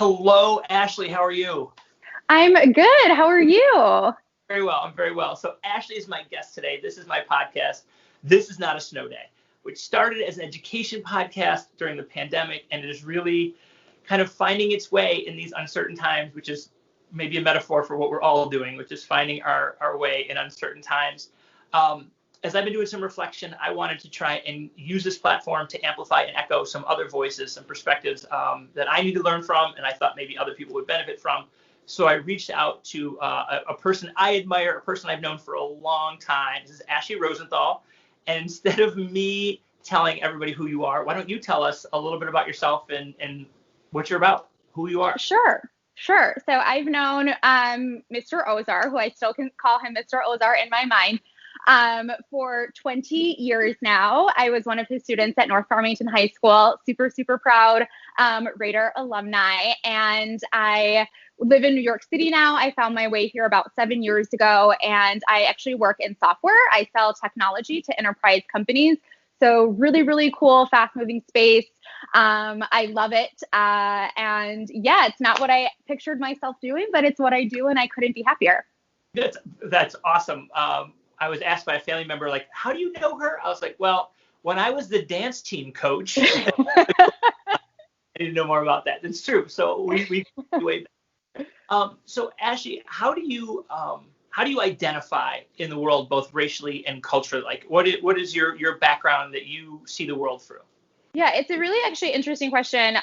Hello, Ashley. How are you? I'm good. How are you? Very well. I'm very well. So Ashley is my guest today. This is my podcast. This is Not a Snow Day, which started as an education podcast during the pandemic, and it is really kind of finding its way in these uncertain times, which is maybe a metaphor for what we're all doing, which is finding our way in uncertain times. As I've been doing some reflection, I wanted to try and use this platform to amplify and echo some other voices, some perspectives that I need to learn from, and I thought maybe other people would benefit from. So I reached out to a person I admire, a person I've known for a long time. This is Ashley Rosenthal. And instead of me telling everybody who you are, why don't you tell us a little bit about yourself and what you're about, who you are? Sure. So I've known Mr. Ozar, who I still can call him Mr. Ozar in my mind, for 20 years now. I was one of his students at North Farmington High School, super, super proud Raider alumni. And I live in New York City now. I found my way here about 7 years ago, and I actually work in software. I sell technology to enterprise companies. So really, really cool, fast moving space. I love it. And yeah, it's not what I pictured myself doing, but it's what I do, and I couldn't be happier. That's awesome. I was asked by a family member, like, how do you know her? I was like, well, when I was the dance team coach, I didn't know more about that. It's true. So we way back. So Ashley, how do you identify in the world, both racially and culturally? Like, what is your background that you see the world through? Yeah, it's a really actually interesting question.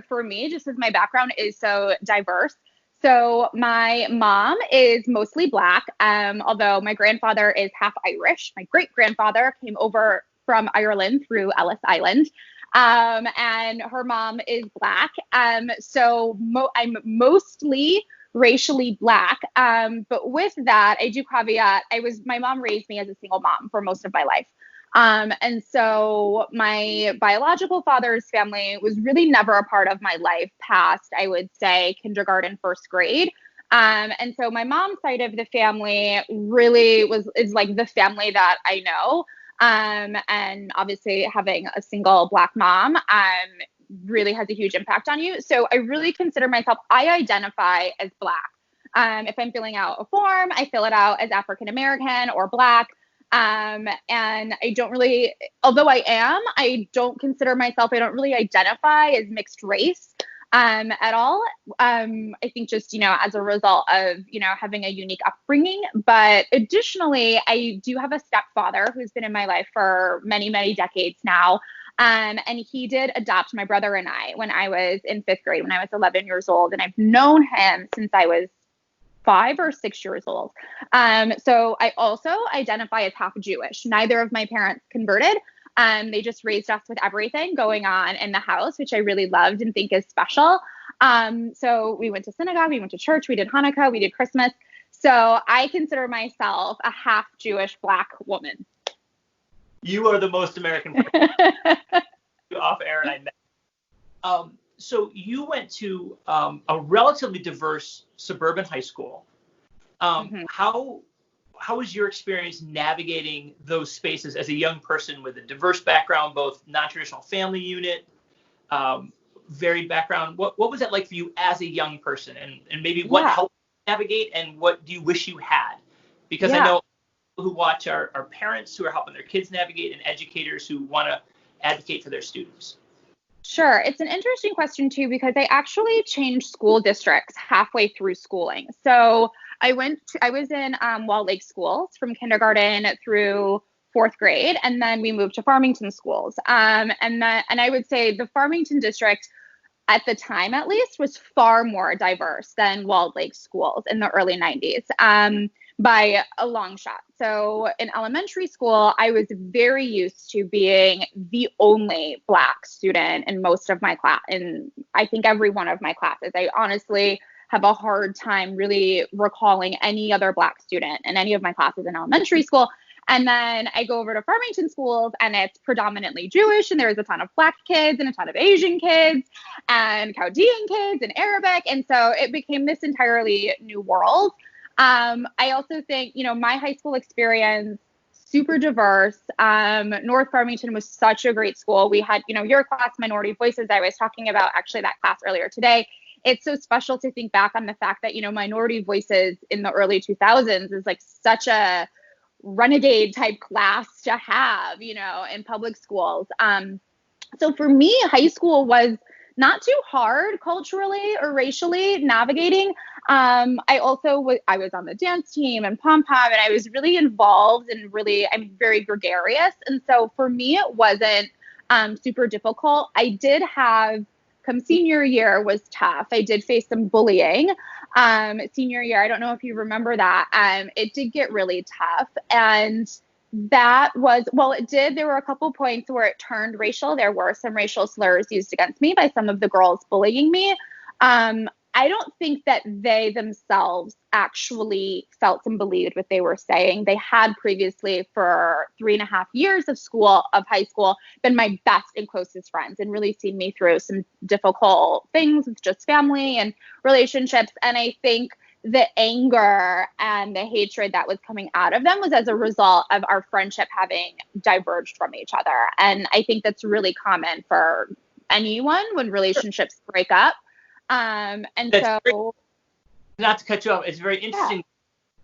For me, just as my background is so diverse. So my mom is mostly Black, although my grandfather is half Irish. My great-grandfather came over from Ireland through Ellis Island, and her mom is Black. So I'm mostly racially Black. But with that, I do caveat, my mom raised me as a single mom for most of my life. And so my biological father's family was really never a part of my life past, I would say, kindergarten, first grade. And so my mom's side of the family really is like the family that I know. And obviously having a single Black mom, really has a huge impact on you. So I really consider myself, I identify as Black. If I'm filling out a form, I fill it out as African American or Black. And I don't really, although I don't consider myself, I don't really identify as mixed race, at all. I think just, as a result of, having a unique upbringing. But additionally, I do have a stepfather who's been in my life for many, many decades now. And he did adopt my brother and I when I was in fifth grade, when I was 11 years old. And I've known him since I was 5 or 6 years old. So I also identify as half Jewish. Neither of my parents converted. They just raised us with everything going on in the house, which I really loved and think is special. So we went to synagogue, we went to church, we did Hanukkah, we did Christmas. So I consider myself a half Jewish Black woman. You are the most American person off air, and I met. So you went to a relatively diverse suburban high school. How was your experience navigating those spaces as a young person with a diverse background, both non-traditional family unit, varied background? What was that like for you as a young person, and maybe what helped you navigate, and what do you wish you had? Because I know people who watch are parents who are helping their kids navigate, and educators who want to advocate for their students. Sure. It's an interesting question too, because I actually changed school districts halfway through schooling. So I was in Walled Lake schools from kindergarten through 4th grade, and then we moved to Farmington schools. And I would say the Farmington district, at the time at least, was far more diverse than Walled Lake schools in the early 90s. By a long shot. So in elementary school, I was very used to being the only Black student in most of my class, and I think every one of my classes. I honestly have a hard time really recalling any other Black student in any of my classes in elementary school. And then I go over to Farmington schools, and it's predominantly Jewish, and there's a ton of Black kids and a ton of Asian kids and Chaldean kids and Arabic. And so it became this entirely new world. I also think, my high school experience, super diverse. North Farmington was such a great school. We had, your class, Minority Voices. I was talking about actually that class earlier today it's so special to think back on the fact that, minority voices in the early 2000s is like such a renegade type class to have, in public schools. So for me, high school was not too hard culturally or racially navigating. I was on the dance team and pom pom, and I was really involved and I'm very gregarious. And so for me, it wasn't super difficult. I did have come senior year was tough. I did face some bullying. Senior year, I don't know if you remember that. It did get really tough. And it did. There were a couple points where it turned racial. There were some racial slurs used against me by some of the girls bullying me. I don't think that they themselves actually felt and believed what they were saying. They had previously, for 3.5 years of high school, been my best and closest friends and really seen me through some difficult things with just family and relationships. And I think the anger and the hatred that was coming out of them was as a result of our friendship having diverged from each other. And I think that's really common for anyone when relationships break up. Not to cut you off, it's very interesting.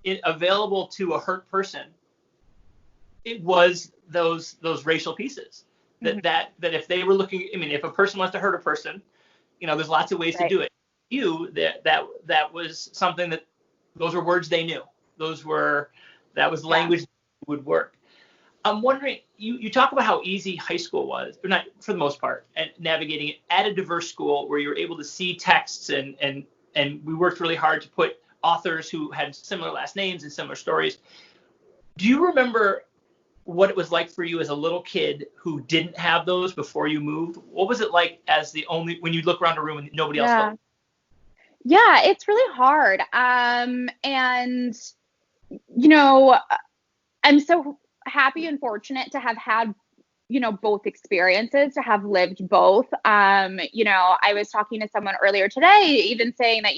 Yeah. Available to a hurt person, it was those racial pieces that if they were looking, if a person wants to hurt a person, there's lots of ways to do it. That was something those were words they knew. That was language that would work. I'm wondering, you talk about how easy high school was, or not for the most part, and navigating it at a diverse school where you're able to see texts and we worked really hard to put authors who had similar last names and similar stories. Do you remember what it was like for you as a little kid who didn't have those before you moved? What was it like when you look around a room and nobody else felt? Yeah, it's really hard. And, I'm so happy and fortunate to have had, both experiences, to have lived both. I was talking to someone earlier today, even saying that,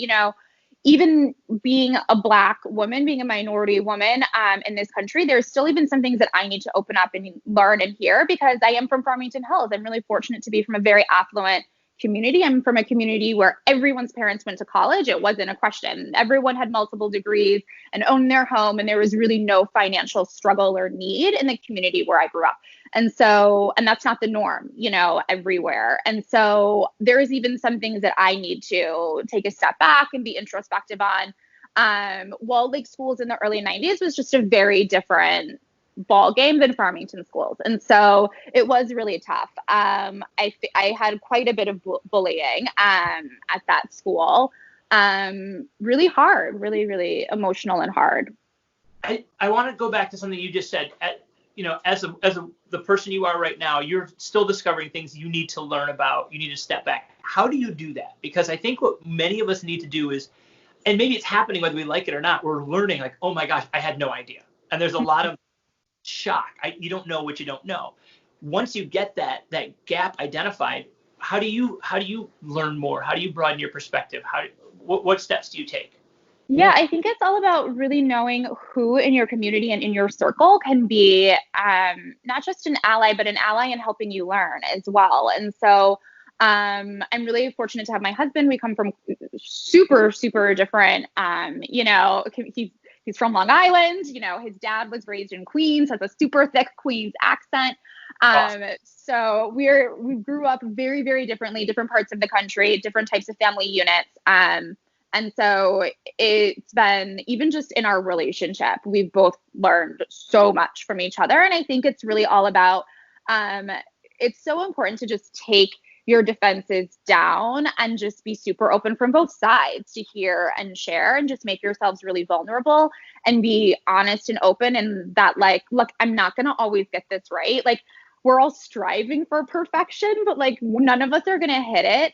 even being a Black woman, being a minority woman in this country, there's still even some things that I need to open up and learn and hear, because I am from Farmington Hills. I'm really fortunate to be from a very affluent community. I'm from a community where everyone's parents went to college. It wasn't a question. Everyone had multiple degrees and owned their home, and there was really no financial struggle or need in the community where I grew up. And that's not the norm, everywhere. And so there's even some things that I need to take a step back and be introspective on. Walled Lake schools in the early 90s was just a very different ball game than Farmington schools. And so it was really tough. I had quite a bit of bullying at that school. Really hard, really, really emotional and hard. I want to go back to something you just said. As the person you are right now, you're still discovering things you need to learn about. You need to step back. How do you do that? Because I think what many of us need to do is, and maybe it's happening whether we like it or not, we're learning like, oh my gosh, I had no idea. And there's a lot of shock. You don't know what you don't know. Once you get that gap identified, how do you learn more? How do you broaden your perspective? What steps do you take? Yeah, I think it's all about really knowing who in your community and in your circle can be not just an ally, but an ally in helping you learn as well. And so I'm really fortunate to have my husband. We come from super, super different, he's from Long Island. His dad was raised in Queens, has a super thick Queens accent. Awesome. So we grew up very, very differently, different parts of the country, different types of family units. And so it's been, even just in our relationship, we've both learned so much from each other. And I think it's really all about, it's so important to just take your defenses down and just be super open from both sides to hear and share, and just make yourselves really vulnerable and be honest and open. And that, like, look, I'm not going to always get this right. Like, we're all striving for perfection, but like none of us are going to hit it,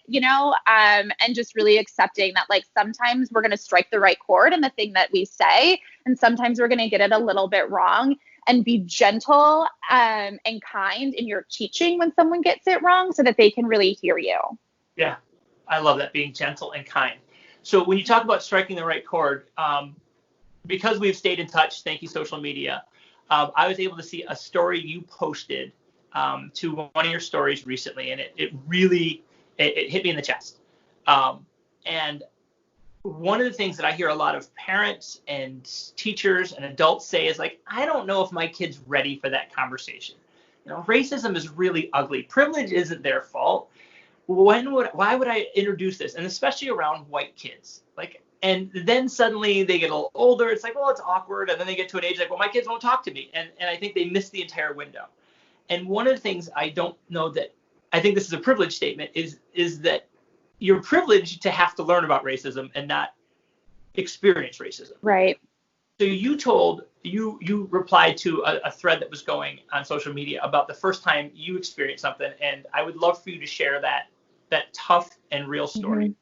and just really accepting that, like, sometimes we're going to strike the right chord in the thing that we say, and sometimes we're going to get it a little bit wrong, and be gentle and kind in your teaching when someone gets it wrong, so that they can really hear you. Yeah, I love that, being gentle and kind. So when you talk about striking the right chord, because we've stayed in touch, thank you, social media, I was able to see a story you posted to one of your stories recently, and it really hit me in the chest. And one of the things that I hear a lot of parents and teachers and adults say is like, I don't know if my kid's ready for that conversation. Racism is really ugly. Privilege isn't their fault. Why would I introduce this? And especially around white kids. And then suddenly they get a little older. It's like, well, it's awkward. And then they get to an age like, well, my kids won't talk to me. And I think they miss the entire window. And one of the things I don't know that I think this is a privilege statement is that you're privileged to have to learn about racism and not experience racism. Right. So you replied to a thread that was going on social media about the first time you experienced something. And I would love for you to share that tough and real story. Mm-hmm.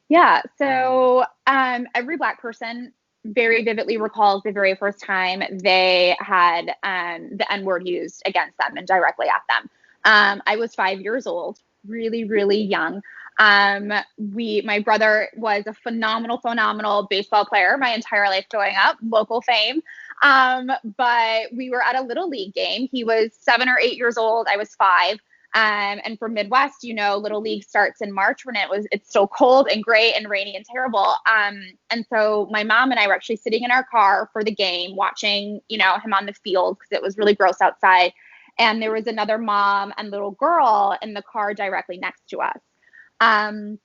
Yeah. So every Black person very vividly recalls the very first time they had the N-word used against them and directly at them. I was 5 years old, really, really young. My brother was a phenomenal baseball player my entire life growing up, local fame. But we were at a little league game. He was 7 or 8 years old. I was 5. And for Midwest, little league starts in March when it's still cold and gray and rainy and terrible. And so my mom and I were actually sitting in our car for the game, watching, him on the field because it was really gross outside. And there was another mom and little girl in the car directly next to us. And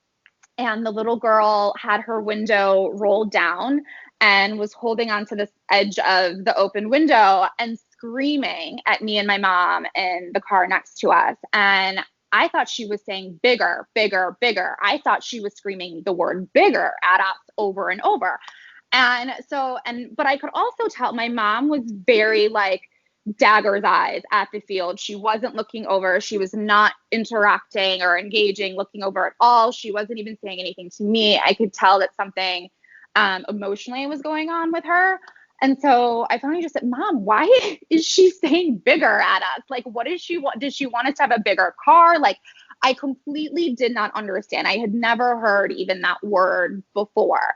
the little girl had her window rolled down and was holding onto this edge of the open window and screaming at me and my mom in the car next to us. And I thought she was saying bigger, bigger, bigger. I thought she was screaming the word bigger at us over and over. But I could also tell my mom was very dagger's eyes at the field. She wasn't looking over. She was not interacting or engaging, looking over at all. She wasn't even saying anything to me. I could tell that something emotionally was going on with her. And so I finally just said, Mom, why is she saying bigger at us? What does she want? Does she want us to have a bigger car? I completely did not understand. I had never heard even that word before.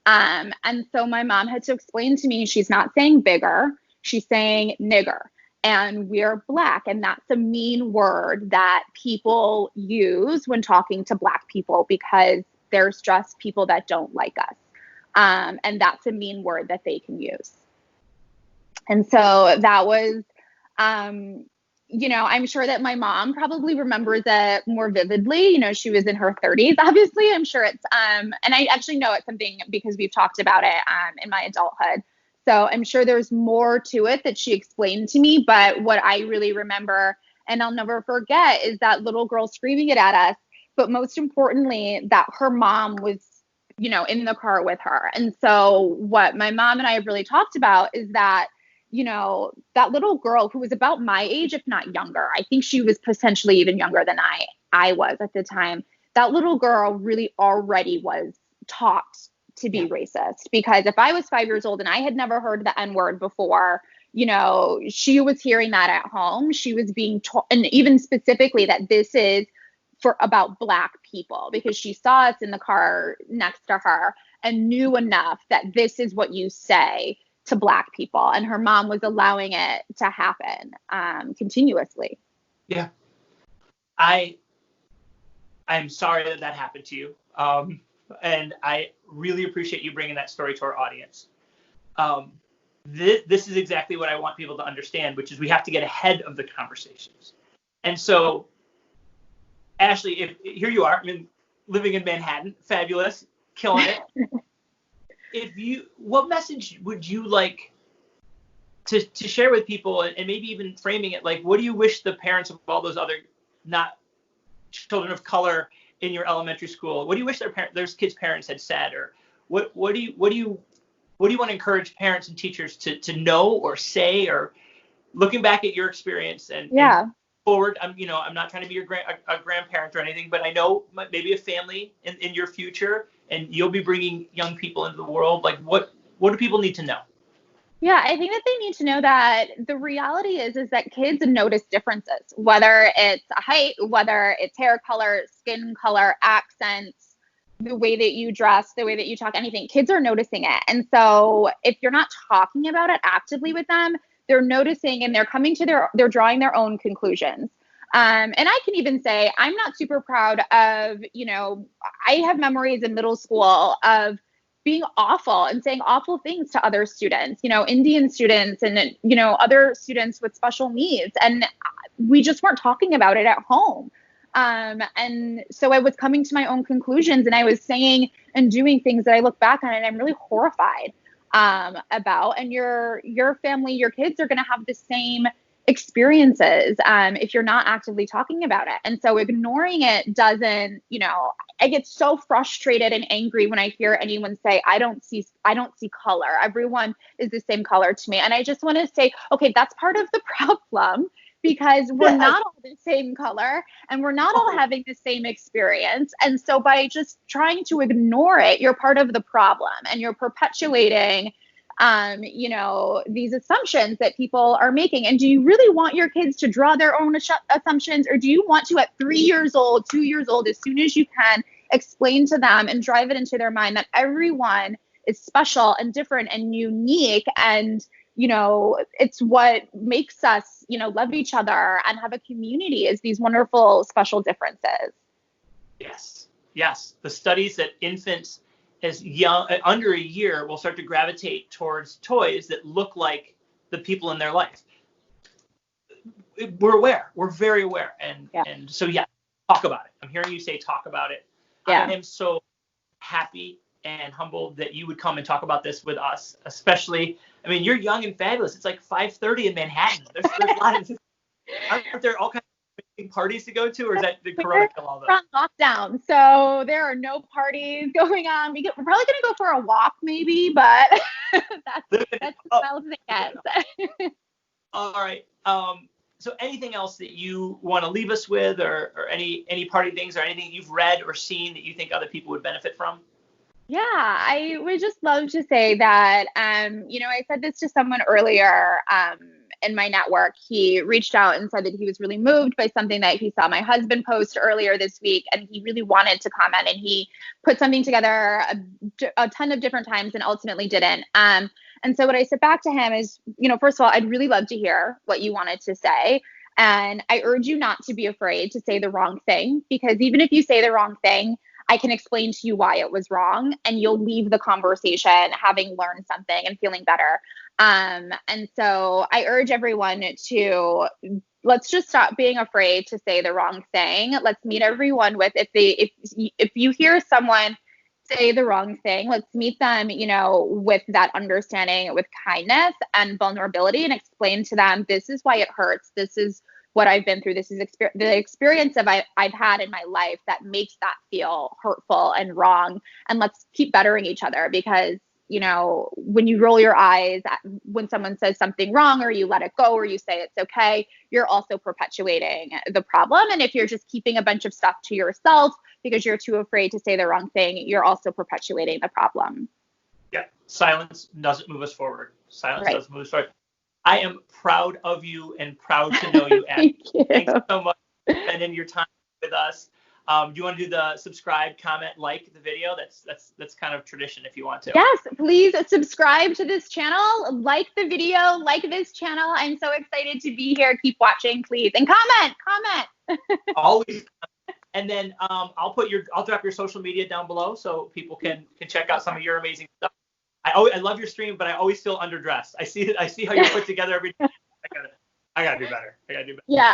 And so my mom had to explain to me, she's not saying bigger. She's saying nigger, and we're Black. And that's a mean word that people use when talking to Black people because there's just people that don't like us. And that's a mean word that they can use. And so that was, I'm sure that my mom probably remembers it more vividly. She was in her 30s, obviously. I'm sure it's, and I actually know it's something because we've talked about it in my adulthood. So I'm sure there's more to it that she explained to me. But what I really remember, and I'll never forget, is that little girl screaming it at us. But most importantly, that her mom was, in the car with her. And so what my mom and I have really talked about is that, that little girl who was about my age, if not younger, I think she was potentially even younger than I was at the time. That little girl really already was taught to be racist, because if I was 5 years old and I had never heard the N-word before, she was hearing that at home. She was being taught, and even specifically that this is about Black people, because she saw us in the car next to her and knew enough that this is what you say to Black people. And her mom was allowing it to happen continuously. Yeah. I'm sorry that happened to you. And I really appreciate you bringing that story to our audience. This is exactly what I want people to understand, which is we have to get ahead of the conversations. And so, Ashley, here you are, living in Manhattan, fabulous, killing it. What message would you like to share with people, and maybe even framing it what do you wish the parents of all those other not children of color in your elementary school, what do you wish their kids' parents had said, or what do you want to encourage parents and teachers to know or say, or looking back at your experience and forward? I'm not trying to be a grandparent or anything, but I know maybe a family in your future, and you'll be bringing young people into the world. What do people need to know? Yeah, I think that they need to know that the reality is that kids notice differences, whether it's height, whether it's hair color, skin color, accents, the way that you dress, the way that you talk, anything. Kids are noticing it. And so if you're not talking about it actively with them, they're noticing, and they're coming to they're drawing their own conclusions. And I can even say I'm not super proud of, I have memories in middle school of being awful and saying awful things to other students, Indian students and, other students with special needs. And we just weren't talking about it at home. And so I was coming to my own conclusions, and I was saying and doing things that I look back on and I'm really horrified about. And your family, your kids are going to have the same experiences if you're not actively talking about it. And so ignoring it doesn't, I get so frustrated and angry when I hear anyone say, I don't see color. Everyone is the same color to me. And I just want to say, okay, that's part of the problem, because we're not all the same color and we're not all having the same experience. And so by just trying to ignore it, you're part of the problem, and you're perpetuating these assumptions that people are making. And do you really want your kids to draw their own assumptions, or do you want to, at 3 years old, 2 years old, as soon as you can, explain to them and drive it into their mind that everyone is special and different and unique, and it's what makes us, love each other and have a community, is these wonderful, special differences. Yes. The studies that infants as young, under a year, will start to gravitate towards toys that look like the people in their life. We're aware. We're very aware. And so, talk about it. I'm hearing you say talk about it. Yeah. I am so happy and humbled that you would come and talk about this with us, especially, you're young and fabulous. It's like 5:30 in Manhattan. There's a lot of, aren't there all kinds of parties to go to, or is that the Corona kill all those? We're on lockdown, so there are no parties going on. We're probably going to go for a walk maybe, but that's as well as it gets. All right. So anything else that you want to leave us with, or any party things, or anything you've read or seen that you think other people would benefit from? Yeah, I would just love to say that, I said this to someone earlier in my network. He reached out and said that he was really moved by something that he saw my husband post earlier this week, and he really wanted to comment, and he put something together a ton of different times and ultimately didn't. And so what I said back to him is, first of all, I'd really love to hear what you wanted to say. And I urge you not to be afraid to say the wrong thing, because even if you say the wrong thing, I can explain to you why it was wrong, and you'll leave the conversation having learned something and feeling better. And so I urge everyone to, let's just stop being afraid to say the wrong thing. Let's meet everyone with, if you hear someone say the wrong thing, let's meet them, with that understanding, with kindness and vulnerability, and explain to them, this is why it hurts. This is what I've been through. This is the experience I've had in my life that makes that feel hurtful and wrong. And let's keep bettering each other, because, when you roll your eyes when someone says something wrong, or you let it go, or you say it's okay, you're also perpetuating the problem. And if you're just keeping a bunch of stuff to yourself because you're too afraid to say the wrong thing, you're also perpetuating the problem. Yeah. Silence doesn't move us forward. Silence doesn't move us forward. I am proud of you and proud to know you. Thank you. Thanks so much for spending your time with us. Do you want to do the subscribe, comment, like the video? That's kind of tradition if you want to. Yes, please subscribe to this channel, like the video, like this channel. I'm so excited to be here. Keep watching, please, and comment. Always. And then I'll drop your social media down below so people can check out some of your amazing stuff. I love your stream, but I always feel underdressed. I see how you put together every day. I gotta do better. Yeah.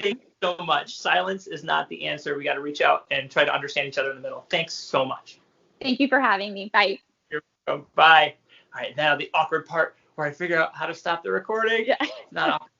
Thanks so much. Silence is not the answer. We got to reach out and try to understand each other in the middle. Thanks so much. Thank you for having me. Bye. You're welcome. Bye. All right, now the awkward part where I figure out how to stop the recording. Yeah. It's not awkward.